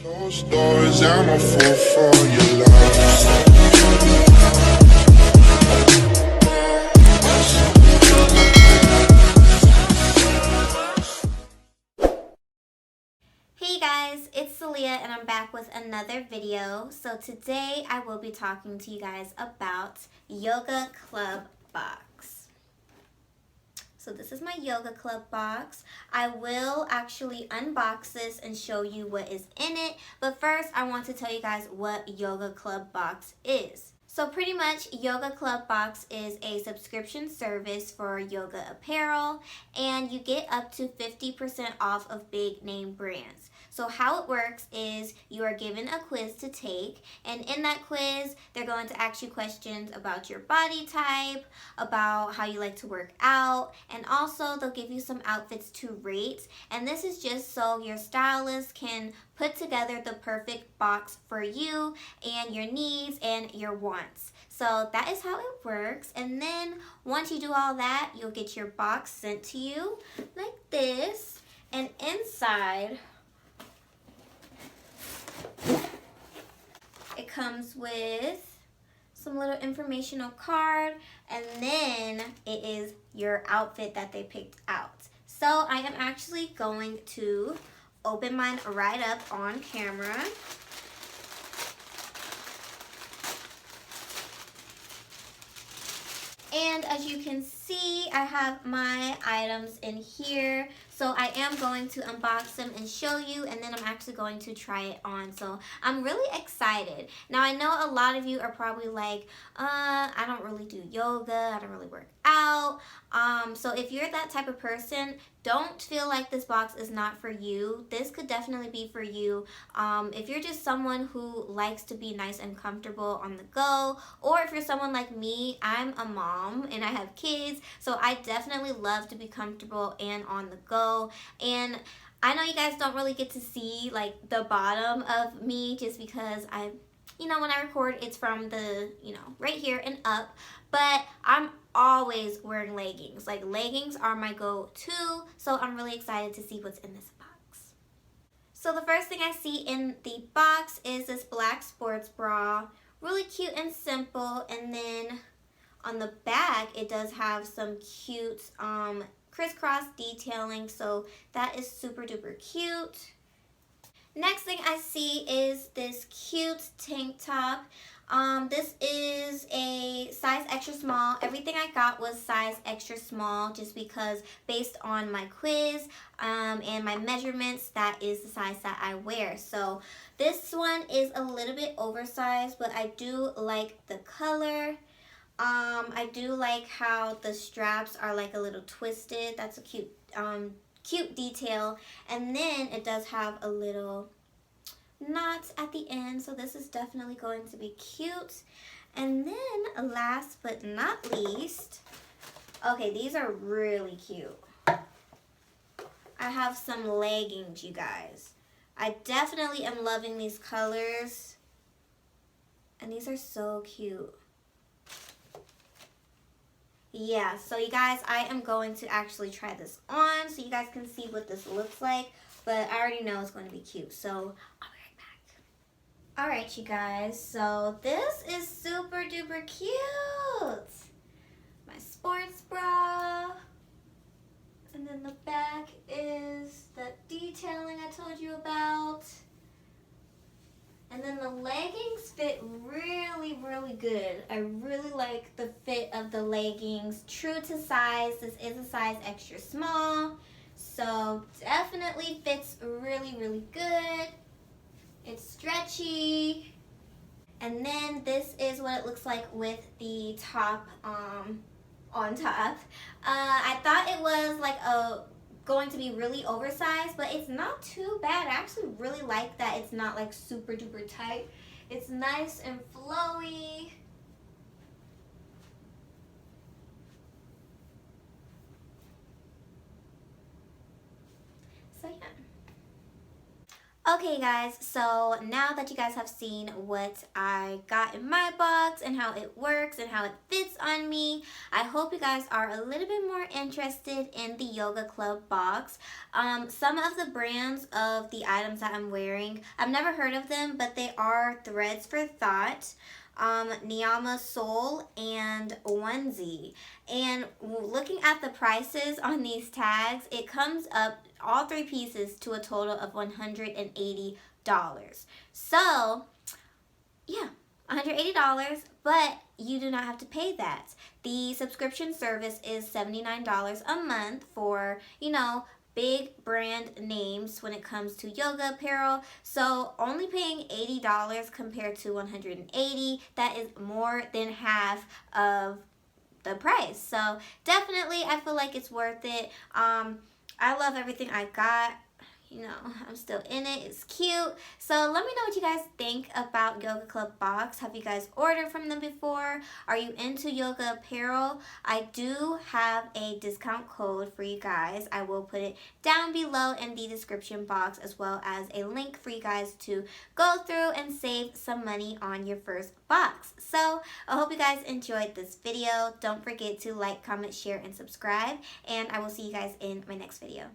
Closed doors, I'm a fool for your love. Hey guys, it's Celia and I'm back with another video. So today I will be talking to you guys about Yogaclub box. So this is my Yogaclub box. I will actually unbox this and show you what is in it. But first I want to tell you guys what Yogaclub box is. So pretty much Yogaclub box is a subscription service for yoga apparel, and you get up to 50% off of big name brands. So how it works is you are given a quiz to take, and in that quiz they're going to ask you questions about your body type, about how you like to work out, and also they'll give you some outfits to rate. And this is just so your stylist can put together the perfect box for you and your needs and your wants. So that is how it works. And then once you do all that, you'll get your box sent to you like this. And inside, it comes with some little informational card, and then it is your outfit that they picked out. So I am actually going to open mine right up on camera. And as you can see, I have my items in here. So I am going to unbox them and show you, and then I'm actually going to try it on. So I'm really excited. Now I know a lot of you are probably like, I don't really do yoga, I don't really work out. So if you're that type of person, don't feel like this box is not for you. This could definitely be for you. If you're just someone who likes to be nice and comfortable on the go, or if you're someone like me, I'm a mom and I have kids, so I definitely love to be comfortable and on the go. And I know you guys don't really get to see like the bottom of me just because when I record, it's from the, right here and up. But I'm always wearing leggings. Like, leggings are my go-to. So I'm really excited to see what's in this box. So the first thing I see in the box is this black sports bra. Really cute and simple. And then on the back, it does have some cute crisscross detailing. So that is super duper cute. Next thing I see is this cute tank top. This is a size extra small. Everything I got was size extra small just because based on my quiz and my measurements, that is the size that I wear. So this one is a little bit oversized, but I do like the color. I do like how the straps are like a little twisted. That's a cute detail. And then it does have a little knot at the end, so this is definitely going to be cute. And then last but not least, okay, these are really cute. I have some leggings, you guys. I definitely am loving these colors, and these are so cute. Yeah, so you guys, I am going to actually try this on so you guys can see what this looks like, but I already know it's going to be cute, so I'll be right back. Alright, you guys, so this is super duper cute. My sports bra, and then the back is that detailing I told you about. And then the leggings fit really, really good. I really like the fit of the leggings. True to size. This is a size extra small. So definitely fits really, really good. It's stretchy. And then this is what it looks like with the top on top. I thought it was like going to be really oversized, but it's not too bad. I actually really like that it's not like super duper tight. It's nice and flowy. So yeah. Okay guys, so now that you guys have seen what I got in my box and how it works and how it fits on me, I hope you guys are a little bit more interested in the Yogaclub box. Some of the brands of the items that I'm wearing, I've never heard of them, but they are Threads for Thought, Niyama Soul, and Onesie. And looking at the prices on these tags, it comes up all three pieces to a total of $180. So, yeah, $180, but you do not have to pay that. The subscription service is $79 a month for, big brand names when it comes to yoga apparel. So only paying $80 compared to $180, that is more than half of the price. So definitely I feel like it's worth it. I love everything I got. I'm still in it. It's cute. So let me know what you guys think about Yogaclub box. Have you guys ordered from them before? Are you into yoga apparel? I do have a discount code for you guys. I will put it down below in the description box, as well as a link for you guys to go through and save some money on your first box. So I hope you guys enjoyed this video. Don't forget to like, comment, share, and subscribe. And I will see you guys in my next video.